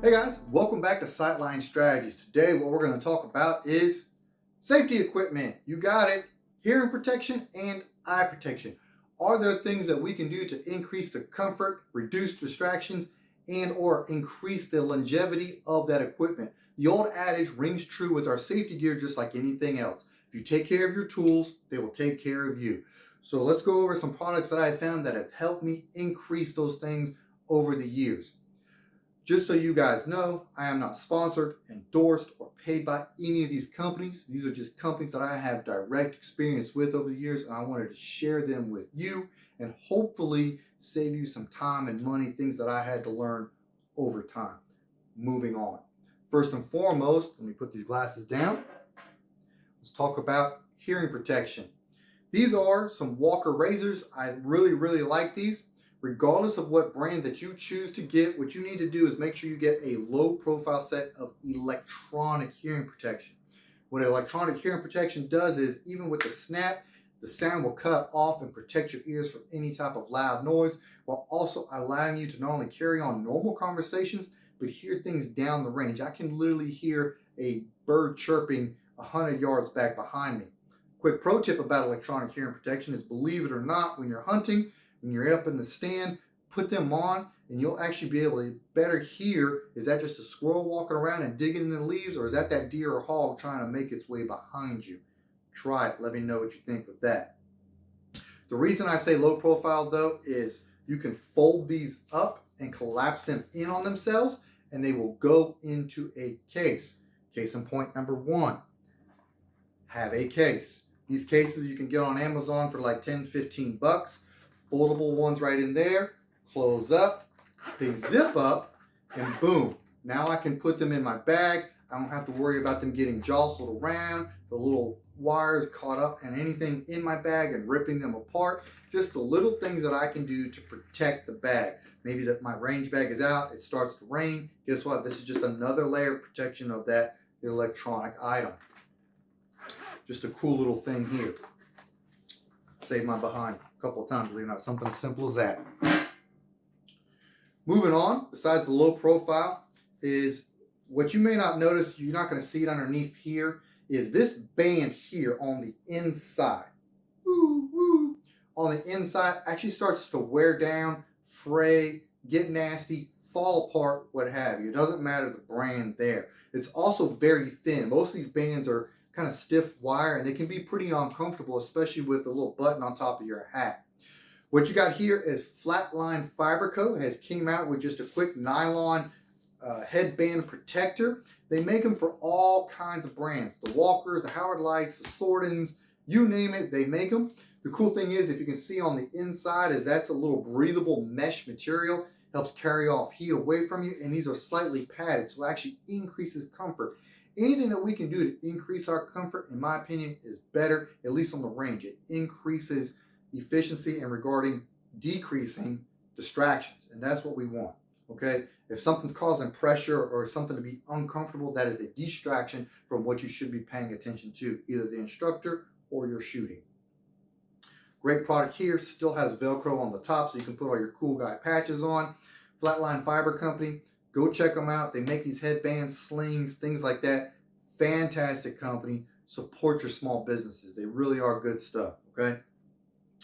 Hey guys, welcome back to Sightline Strategies. Today what we're going to talk about is safety equipment. You got it. Hearing protection and eye protection. Are there things that we can do to increase the comfort, reduce distractions, and or increase the longevity of that equipment? The old adage rings true with our safety gear just like anything else. If you take care of your tools, they will take care of you. So let's go over some products that I found that have helped me increase those things over the years. Just so you guys know, I am not sponsored, endorsed, or paid by any of these companies. These are just companies that I have direct experience with over the years, and I wanted to share them with you and hopefully save you some time and money, things that I had to learn over time. Moving on. First and foremost, let me put these glasses down. Let's talk about hearing protection. These are some Walker razors. I really like these. Regardless of what brand that you choose to get, what you need to do is make sure you get a low profile set of electronic hearing protection. What electronic hearing protection does is, even with the snap, the sound will cut off and protect your ears from any type of loud noise, while also allowing you to not only carry on normal conversations, but hear things down the range. I can literally hear a bird chirping 100 yards back behind me. Quick pro tip about electronic hearing protection is, believe it or not, when you're hunting, when you're up in the stand, put them on and you'll actually be able to better hear, is that just a squirrel walking around and digging in the leaves, or is that deer or hog trying to make its way behind you? Try it. Let me know what you think with that. The reason I say low profile though is you can fold these up and collapse them in on themselves and they will go into a case. Case in point number one, have a case. These cases you can get on Amazon for like 10, 15 bucks. Foldable ones right in there, close up, they zip up, and boom. Now I can put them in my bag. I don't have to worry about them getting jostled around, the little wires caught up and anything in my bag and ripping them apart. Just the little things that I can do to protect the bag. Maybe that my range bag is out, it starts to rain. Guess what? This is just another layer of protection of that electronic item. Just a cool little thing here. Save my behind a couple of times, believe it or not, something as simple as that. Moving on, besides the low profile, is what you may not notice, you're not going to see it underneath here, is this band here on the inside. On the inside actually starts to wear down, fray, get nasty, fall apart, what have you. It doesn't matter the brand there. It's also very thin. Most of these bands are kind of stiff wire and they can be pretty uncomfortable, especially with the little button on top of your hat. What you got here is Flatline Fiber Co. has came out with just a quick nylon headband protector. They make them for all kinds of brands. The Walkers, the Howard Lights, the Sordens, you name it, they make them. The cool thing is, if you can see on the inside, is that's a little breathable mesh material. Helps carry off heat away from you, and these are slightly padded, so it actually increases comfort. Anything that we can do to increase our comfort, in my opinion, is better, at least on the range. It increases efficiency and regarding decreasing distractions, and that's what we want, okay? If something's causing pressure or something to be uncomfortable, that is a distraction from what you should be paying attention to, either the instructor or your shooting. Great product here, still has Velcro on the top so you can put all your cool guy patches on. Flatline Fiber Company. Go check them out. They make these headbands, slings, things like that. Fantastic company. Support your small businesses. They really are good stuff, okay?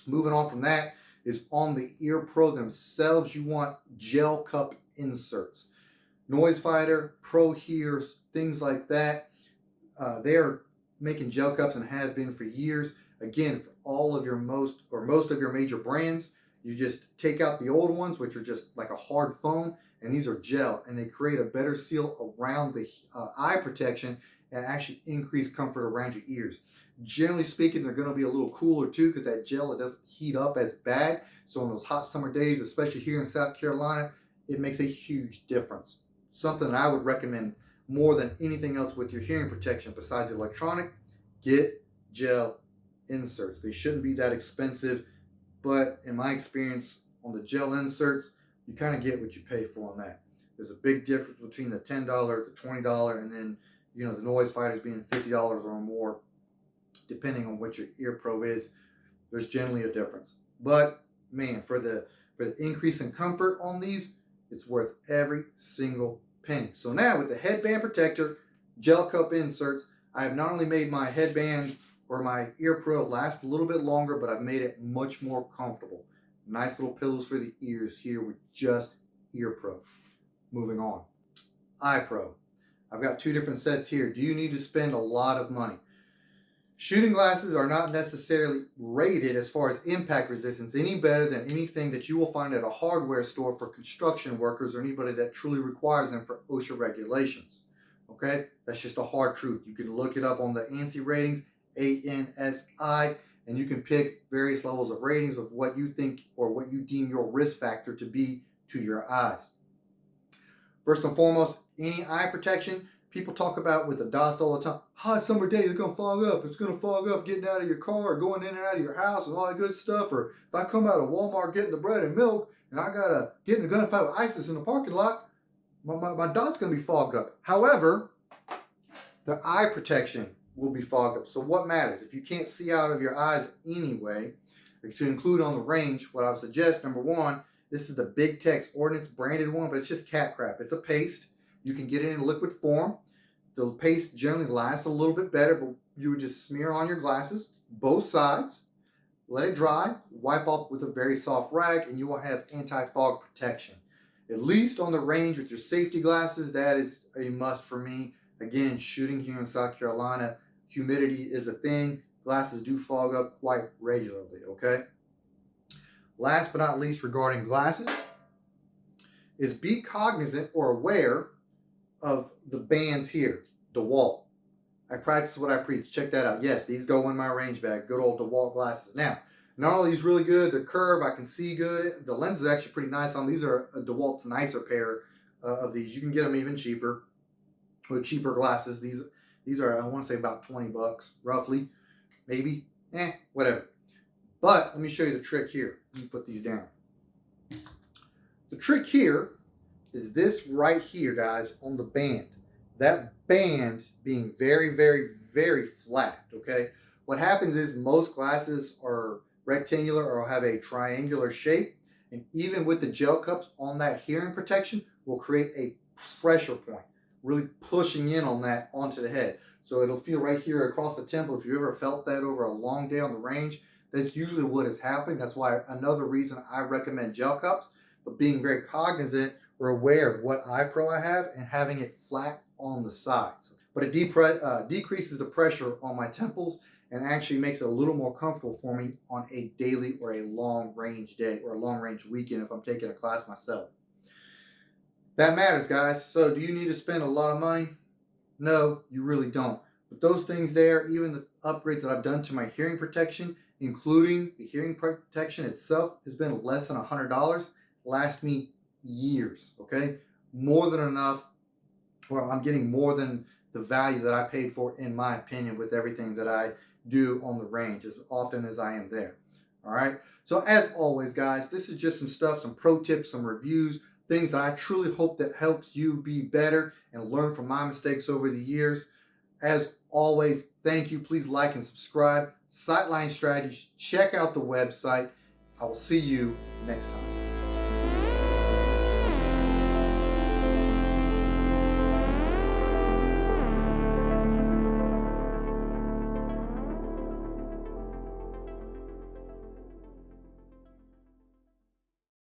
Moving on from that is on the Ear Pro themselves. You want gel cup inserts. NoiseFighter, Prohear, things like that. They are making gel cups and have been for years. Again, for all of your most of your major brands, you just take out the old ones, which are just like a hard foam, and these are gel, and they create a better seal around the eye protection and actually increase comfort around your ears. Generally speaking, they're going to be a little cooler too, because that gel, it doesn't heat up as bad. So on those hot summer days, especially here in South Carolina, it makes a huge difference. Something that I would recommend more than anything else with your hearing protection besides electronic, get gel inserts. They shouldn't be that expensive, but in my experience on the gel inserts, you kind of get what you pay for on that. There's a big difference between the $10, the $20, and then, you know, the NoiseFighters being $50 or more, depending on what your ear pro is. There's generally a difference. But man, for the increase in comfort on these, it's worth every single pennies. So now with the headband protector, gel cup inserts, I have not only made my headband or my ear pro last a little bit longer, but I've made it much more comfortable. Nice little pillows for the ears here with just ear pro. Moving on. Eye pro. I've got two different sets here. Do you need to spend a lot of money? Shooting glasses are not necessarily rated as far as impact resistance any better than anything that you will find at a hardware store for construction workers or anybody that truly requires them for OSHA regulations. Okay, that's just a hard truth. You can look it up on the ANSI ratings, ANSI, and you can pick various levels of ratings of what you think or what you deem your risk factor to be to your eyes. First and foremost, any eye protection, people talk about with the dots all the time. Hot summer day, it's going to fog up. It's going to fog up getting out of your car or going in and out of your house and all that good stuff. Or if I come out of Walmart getting the bread and milk and I got to get in a gunfight with ISIS in the parking lot, my dot's going to be fogged up. However, the eye protection will be fogged up. So what matters? If you can't see out of your eyes anyway, to include on the range, what I would suggest, number one, this is the Big Tex Ordnance branded one, but it's just cat crap. It's a paste. You can get it in liquid form. The paste generally lasts a little bit better, but you would just smear on your glasses, both sides, let it dry, wipe off with a very soft rag, and you will have anti-fog protection. At least on the range with your safety glasses, that is a must for me. Again, shooting here in South Carolina, humidity is a thing. Glasses do fog up quite regularly, okay? Last but not least regarding glasses is be cognizant or aware of the bands here, DeWalt. I practice what I preach. Check that out. Yes, these go in my range bag. Good old DeWalt glasses. Now, not only is really good, the curve, I can see good. The lens is actually pretty nice on. These are DeWalt's nicer pair of these. You can get them even cheaper with cheaper glasses. These are, I want to say about 20 bucks, roughly. Maybe. Whatever. But let me show you the trick here. Let me put these down. The trick here is this right here, guys, on the band. That band being very, very, very flat, okay? What happens is most glasses are rectangular or have a triangular shape, and even with the gel cups on that hearing protection will create a pressure point, really pushing in on that onto the head. So it'll feel right here across the temple. If you ever felt that over a long day on the range, that's usually what is happening. That's why another reason I recommend gel cups, but being very cognizant or aware of what eye pro I have and having it flat on the sides. But it decreases the pressure on my temples and actually makes it a little more comfortable for me on a daily or a long range day or a long range weekend if I'm taking a class myself. That matters, guys. So do you need to spend a lot of money? No, you really don't. But those things there, even the upgrades that I've done to my hearing protection, including the hearing protection itself, has been less than $100. Last me years, okay? More than enough, or I'm getting more than the value that I paid for, in my opinion, with everything that I do on the range as often as I am there. All right? So as always, guys, this is just some stuff, some pro tips, some reviews, things that I truly hope that helps you be better and learn from my mistakes over the years. As always, thank you. Please like and subscribe. Sightline Strategies. Check out the website. I will see you next time.